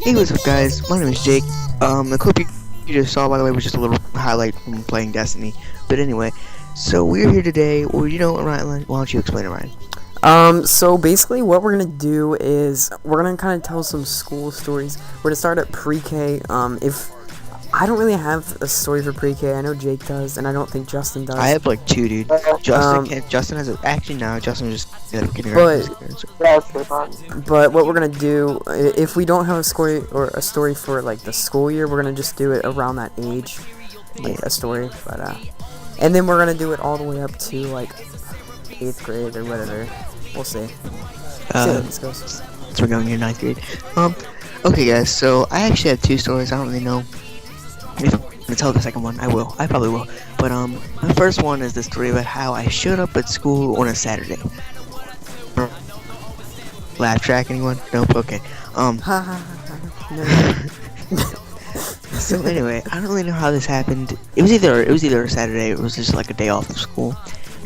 Hey, what's up, guys? My name is Jake. The clip you just saw, by the way, was just a little highlight from playing Destiny. But anyway, so we're here today. Well, you know what, Ryan? Why don't you explain it, Ryan? So basically what we're gonna do is we're gonna kind of tell some school stories. We're gonna start at pre-K. If I don't really have a story for pre-K, I know Jake does, and I don't think Justin does. I have like two, dude. Justin has actually no. Justin just kindergarten. But what we're gonna do, if we don't have a story or a story for like the school year, we're gonna just do it around that age, like a story. But and then we're gonna do it all the way up to like 8th grade or whatever. We'll see. See how this goes. So we're going into 9th grade. Okay, guys. So I actually have two stories. I don't really know if I'm gonna tell the second one. I will. I probably will. But the first one is the story about how I showed up at school on a Saturday. Laugh track, anyone? Nope. Okay. So anyway, I don't really know how this happened. It was either a Saturday or it was just like a day off of school,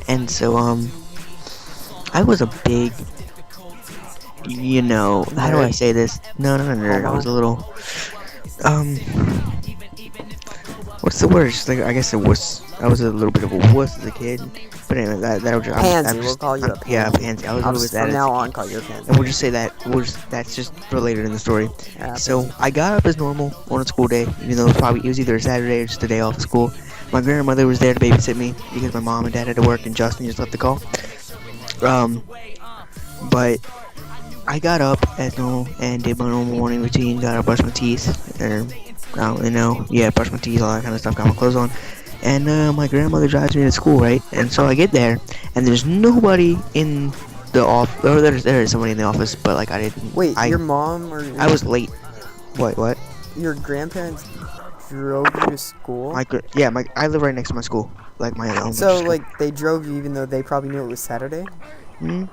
and so I was a big, how do I say this? No, I was a little, what's the word? Just like, I guess I was a little bit of a wuss as a kid. But anyway, that was just, pansy. We'll call you a pansy. Yeah, pansy. I was I'll just, from now on, call you a pansy. And we'll just say that. That's just for later in the story. Yeah, so I got up as normal on a school day, even though it was either a Saturday or just a day off of school. My grandmother was there to babysit me because my mom and dad had to work, and Justin just left the call. But I got up as normal and did my normal morning routine. Got up, brushed my teeth, or I don't really know. Yeah, brushed my teeth, all that kind of stuff. Got my clothes on. And my grandmother drives me to school, right? And so I get there, and there's nobody in the office. Or there is somebody in the office, but like I didn't. Wait, your mom or? I was late. What? Your grandparents drove you to school? I live right next to my school, like my elementary So school. like they drove you even though they probably knew it was Saturday? I'm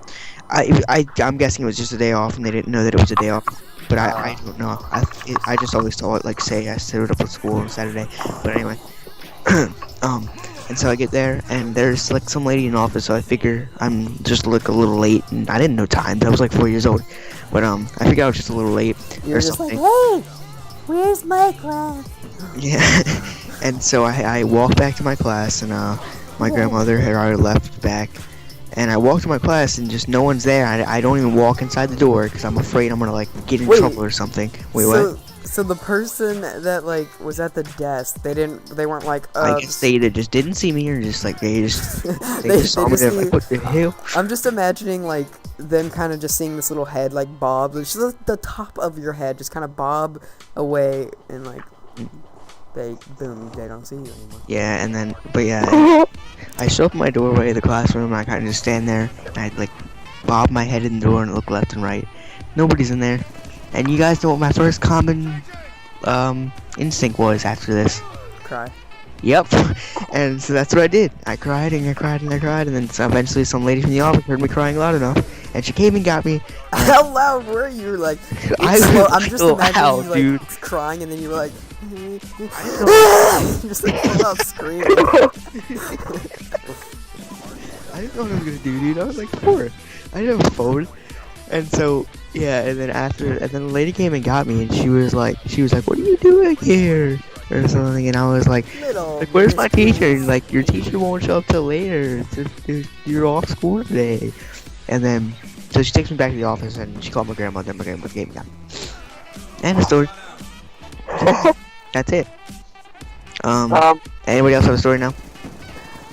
guessing it was just a day off, and they didn't know that it was a day off. But I don't know. I just always saw it like say I showed up at school on Saturday. But anyway. And so I get there, and there's like some lady in the office, so I figure I'm just like a little late, and I didn't know times. I was like 4 years old, but I figured I was just a little late You're or just something. like, hey, where's my class? Yeah, and so I walk back to my class, and my grandmother had already left back, and I walk to my class, and just no one's there. I don't even walk inside the door because I'm afraid I'm gonna like get in trouble or something. Wait, what? So the person that like was at the desk, they weren't like. I guess they either just didn't see me or just like they just saw me. They're like, what the hell? I'm just imagining like them kind of just seeing this little head like bob, just the top of your head just kind of bob away, and like they don't see you anymore. Yeah, and then I show up in my doorway of the classroom, and I kind of just stand there, and I like bob my head in the door and look left and right. Nobody's in there. And you guys know what my first common instinct was after this? Cry. Yep. And so that's what I did. I cried and I cried and I cried, and then eventually some lady from the office heard me crying loud enough, and she came and got me. How loud were you? Like, I'm just imagining you like crying, and then you were like, just like out screaming. I didn't know what I was gonna do, dude. I was like 4. I didn't have a phone, and so. Yeah, and then the lady came and got me, and she was like, what are you doing here? Or something, and I was like, where's my teacher? And like, your teacher won't show up till later. You're off school today. And then, so she takes me back to the office, and she called my grandmother, and my grandmother came and got me. And the story. That's it. Anybody else have a story now?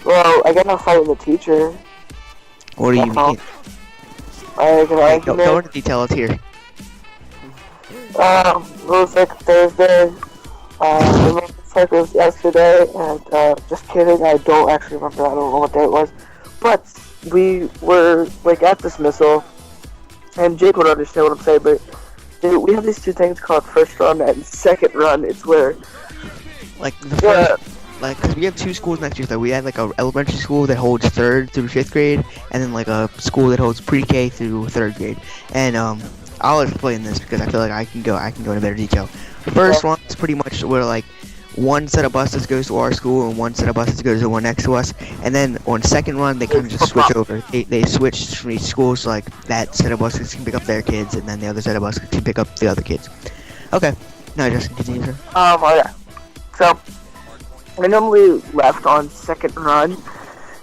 Well, I got in a fight with a teacher. What do you mean? Go into detail, let's hear. It was like Thursday, it looks like it was yesterday, and just kidding, I don't actually remember, I don't know what day it was, but we were like at dismissal, and Jake would understand what I'm saying, but dude, we have these two things called first run and second run. It's where like the first, like, cause we have two schools next to each other. We have like a elementary school that holds 3rd through 5th grade, and then like a school that holds pre-K through 3rd grade. And I'll explain this because I feel like I can go into better detail. The first one is pretty much where like one set of buses goes to our school and one set of buses goes to the one next to us. And then on second run, they kind of just switch over. They switch from each school, so like that set of buses can pick up their kids, and then the other set of buses can pick up the other kids. Okay. No, just continue, sir. Oh yeah. So I normally left on second run.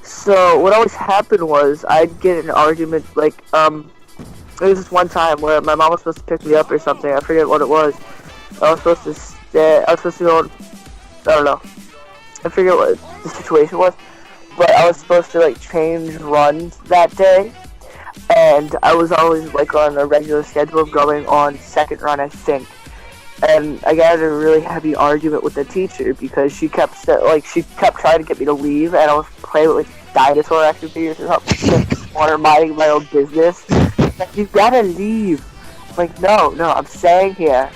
So what always happened was I'd get in an argument like there was this one time where my mom was supposed to pick me up or something. I forget what it was. I was supposed to stay. I was supposed to go. I don't know. I forget what the situation was, but I was supposed to like change runs that day, and I was always like on a regular schedule of going on second run, I think. And I got in a really heavy argument with the teacher because she kept trying to get me to leave, and I was playing with like dinosaur action figures or something, or minding my own business. Like, you gotta leave. Like, no, I'm staying here.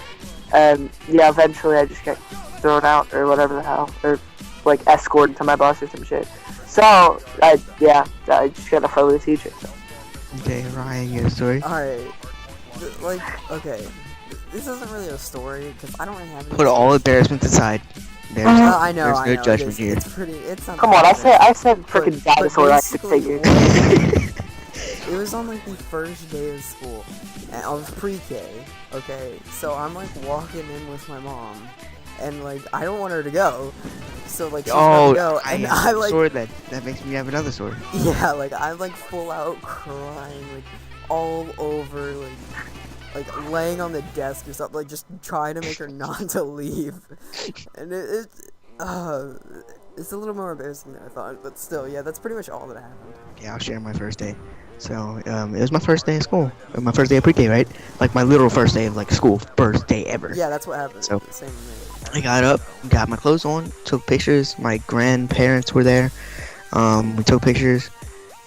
And yeah, eventually I just get thrown out or whatever the hell, or like escorted to my bus or some shit. So I just got a fight with the teacher. So. Okay, Ryan, your story. Alright. Like, okay. This isn't really a story, because I don't really have any. Put all embarrassments aside. There's, I know, there's I no know. judgment here. It's pretty. It's not. Come on, I said freaking dinosaur action figure. It was on like the first day of school, and I was pre-K. Okay, so I'm like walking in with my mom, and like I don't want her to go, so like she's gonna go, and I like sword that makes me have another sword. Yeah, like I'm like full out crying, like all over, like laying on the desk or something, like just trying to make her not to leave, and it's a little more embarrassing than I thought, but still, yeah, that's pretty much all that happened. Yeah, I'll share my first day. So, it was my first day of school. My first day of pre-K, right? Like, my literal first day of, like, school. First day ever. Yeah, that's what happened. So, same with me. I got up, got my clothes on, took pictures. My grandparents were there. We took pictures.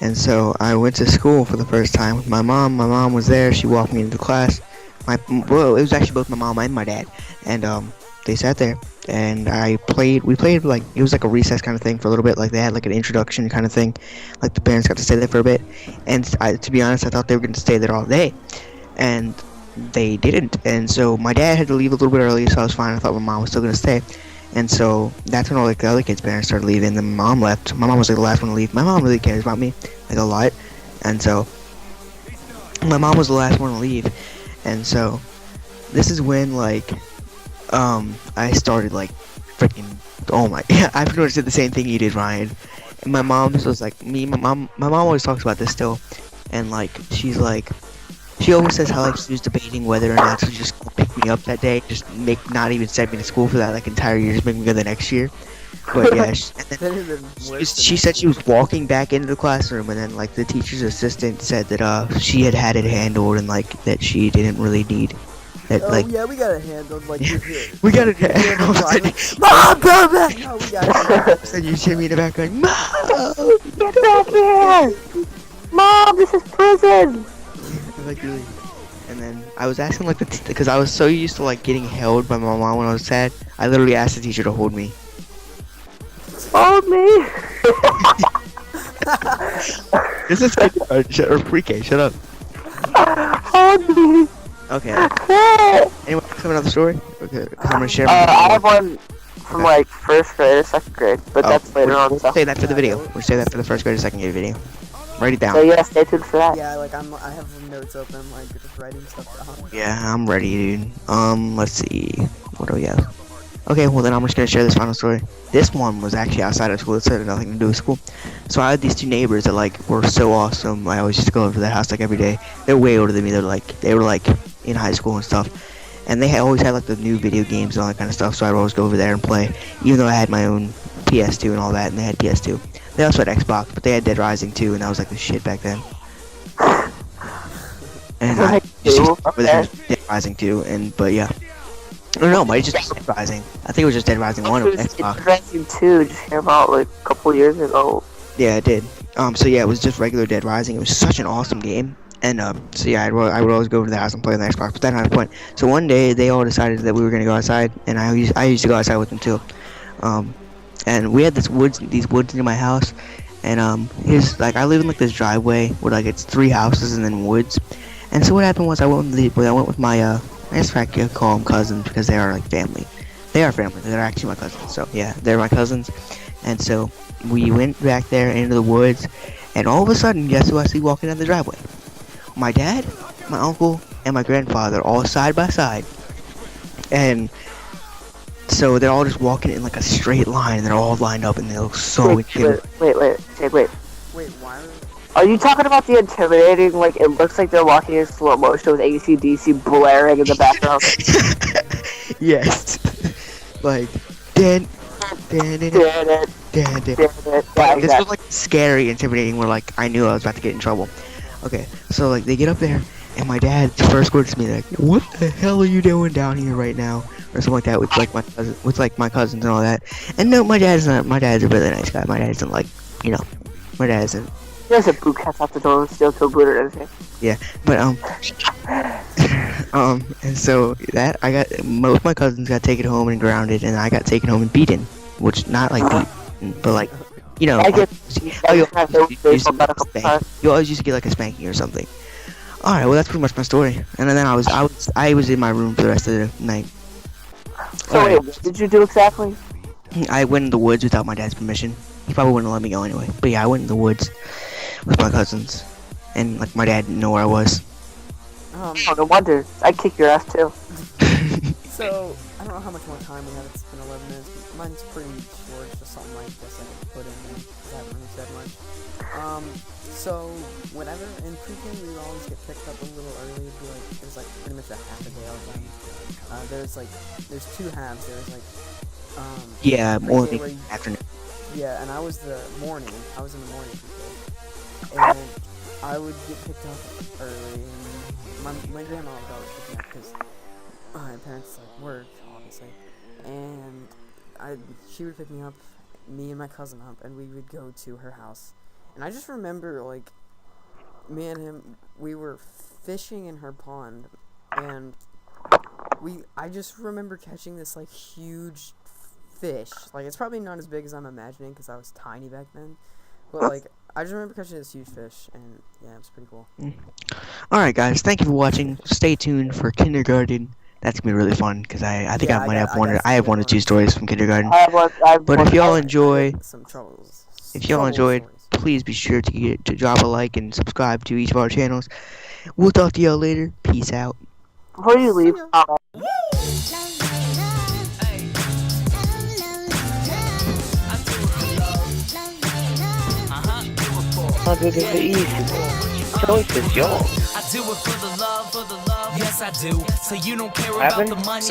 And so, I went to school for the first time with my mom. My mom was there. She walked me into class. It was actually both my mom and my dad. And, they sat there. And we played like, it was like a recess kind of thing for a little bit, like they had like an introduction kind of thing, like the parents got to stay there for a bit, and to be honest, I thought they were going to stay there all day, and they didn't, and so my dad had to leave a little bit early, so I was fine. I thought my mom was still going to stay, and so that's when all like the other kids' parents started leaving, then my mom left. My mom was like the last one to leave. My mom really cares about me, like a lot, and so my mom was the last one to leave, and so this is when like I started like freaking, oh my, I pretty much did the same thing you did, Ryan. And my mom was like, my mom always talks about this still, and like, she's like, she always says how like she was debating whether or not to just pick me up that day, just not even send me to school for that like entire year, just make me go the next year. But yeah, she said she was walking back into the classroom, and then like the teacher's assistant said that she had it handled, and like that she didn't really need. Yeah, we got it handled. Like we got it handled. Mom, come back! No, we got it. So you hear me in the back going, Mom, get back here! Mom, this is prison! Like really. And then I was asking like because I was so used to like getting held by my mom when I was sad. I literally asked the teacher to hold me. Hold me! This is or pre-K. Shut up. Hold me! Okay. Anyone have another story? Okay, I'm gonna share. I have one from like first grade or second grade, but that's later on. We'll say that for the video. We'll say that for the first grade or second grade video. Write it down. So yeah, stay tuned for that. Yeah, like I have notes open, like just writing stuff down. Yeah, I'm ready, dude. Let's see. What do we have? Okay, well then I'm just gonna share this final story. This one was actually outside of school. It had nothing to do with school. So I had these two neighbors that like were so awesome. I always used to go over to their house like every day. They're way older than me. They were like in high school and stuff. And they always had like the new video games and all that kind of stuff. So I'd always go over there and play, even though I had my own PS2 and all that, and they had PS2. They also had Xbox, but they had Dead Rising 2, and that was like the shit back then. And I just over there Dead Rising 2, but yeah. I don't know, might just be Dead Rising. I think it was just Dead Rising 1 on Xbox. Dead Rising 2 just came out like a couple years ago. Yeah, it did. So yeah, it was just regular Dead Rising. It was such an awesome game. And so yeah, I would always go over to the house and play on the Xbox, but that not the point. So one day they all decided that we were gonna go outside, and I used to go outside with them too. And we had these woods near my house, and here's like I live in like this driveway where like it's 3 houses and then woods. And so what happened was I went with my I guess I could call them cousins because they are like family. They are family. They're actually my cousins. So yeah, they're my cousins. And so we went back there into the woods, and all of a sudden, guess who I see walking down the driveway? My dad, my uncle, and my grandfather, all side by side. And so they're all just walking in like a straight line, and they're all lined up, and they look so intimidating. Wait. Wait, why? Are you talking about the intimidating, like, it looks like they're walking in slow motion with AC/DC blaring in the background? Yes. Like, Dan, Dan, Dan, Dan, Dan. Yeah, This was like scary, intimidating, where like I knew I was about to get in trouble. Okay, so like they get up there, and my dad's first words to me like, "What the hell are you doing down here right now?" Or something like that with like my cousins and all that. And no, my dad's not. My dad's a really nice guy. My dad isn't like, you know, my dad isn't. He doesn't boot cats out the door and steal to a boot or anything. Yeah, but and so that I got most of my cousins got taken home and grounded, and I got taken home and beaten, which not like beaten, but like, you know, I get. you always used to get like a spanking or something. All right, well that's pretty much my story, and then I was in my room for the rest of the night. So wait, what did you do exactly? I went in the woods without my dad's permission. He probably wouldn't let me go anyway. But yeah, I went in the woods with my cousins, and like my dad didn't know where I was. Oh, no wonder. I'd kick your ass too. So, I don't know how much more time we have. It's been 11 minutes. Mine's pretty short, just something like this I can put in there, because I haven't really said much. So, whenever in pre-K, we would always get picked up a little early. It'd be like, there's like pretty much a half a day all done. There's two halves. There's like, yeah, pre-K morning, afternoon. Yeah, and I was the morning. I was in the morning pre-K. And I would get picked up early, and my grandma would always pick me up, because my parents like work, obviously, and she would pick me up, me and my cousin up, and we would go to her house. And I just remember, like, me and him, we were fishing in her pond, and I just remember catching this like huge fish. Like, it's probably not as big as I'm imagining, because I was tiny back then, but like, I just remember catching this huge fish, and yeah, it was pretty cool. Alright guys, thank you for watching. Stay tuned for kindergarten. That's gonna be really fun, because I think I have one or two stories from kindergarten. But if y'all enjoy, please be sure to drop a like and subscribe to each of our channels. We'll talk to y'all later. Peace out. Before you leave, this is the easy one. Choice is yours. I do it for the love, yes I do. So you don't care about the money.